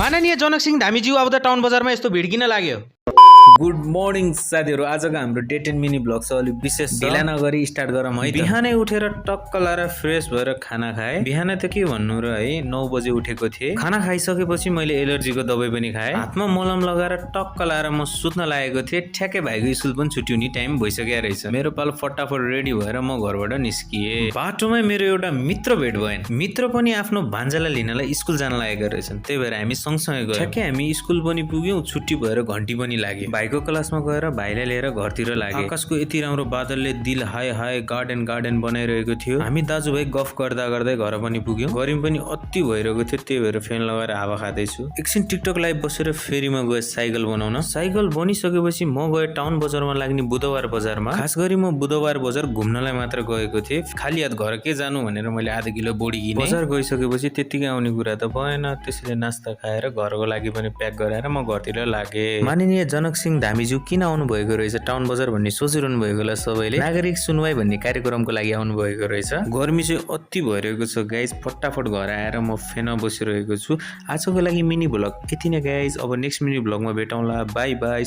माननीय जनक सिंह धामीज्यू अब त टाउन बजारमा यस्तो भिड किन लाग्यो? गुड मर्निङ साथीहरु, आजको हाम्रो डे 10 मिनी ब्लग छ। अलि विशेष ढिला नगरी स्टार्ट गरौँ है। बिहानै उठेर टक्क लाएर फ्रेश भएर खाना खाए। बिहान त के भन्नु र है, 9 बजे उठेको थिए। खाना खाइसकेपछि मैले एलर्जीको दबाई पनि खाए। हातमा मलम लगाएर टक्क लाएर म सुत्न लागेको थिए। ठ्याक्कै भाइको स्कुल पनि छुट्टिने टाइम भइसक्यो रहेछ। मेरो पालो फटाफट रेडी भएर म घरबाट निस्किए। बाटोमै मेरो एउटा मित्र भेट भएन। मित्र पनि आफ्नो भान्जालाई लिनलाई स्कुल जान लागेको रहेछन्। त्यही भएर हामी सँगसँगै गयौँ। ठ्याक्कै हामी स्कुल पनि पुग्यौँ, छुट्टी भएर घन्टी पनि लाग्यो। भाइको क्लासमा गएर भाइलाई लिएर घरतिर लागे। आकाशको यति राम्रो बादलले दिल हाय हाय गार्डन बनाइरहेको थियो। हामी दाजुभाइ गफ गर्दा गर्दै घर पनि पुग्यौँ। गर्मी पनि अति भइरहेको थियो, त्यही भएर फ्यान लगाएर हावा खाँदैछु। एकछिन टिकटक लाइभ बसेर फेरि म गएँ साइकल बनाउन। साइकल बनिसकेपछि म गएँ टाउन बजारमा लाग्ने बुधबार बजारमा। खास गरी म बुधबार बजार घुम्नलाई मात्र गएको थिएँ। खाली हात घर के जानु भनेर मैले आधा किलो बोडी किने। बजार गइसकेपछि त्यतिकै आउने कुरा त भएन, त्यसैले नास्ता खाएर घरको लागि पनि प्याक गराएर म घरतिर लागे। माननीय जनक सिंह धामीज्यू किन आउनु भएको रहेछ टाउन बजार भन्ने सोचिरहनु भएको होला सबैले। नागरिक सुनवाई भन्ने कार्यक्रमको लागि आउनु भएको रहेछ। गर्मी चाहिँ अति भइरहेको छ गाइज। फटाफट घर आएर म फेनमा बसिरहेको छु। आजको लागि मिनी भ्लग यति नै गाइज। अब नेक्स्ट मिनी भ्लगमा भेटौँला। Bye by.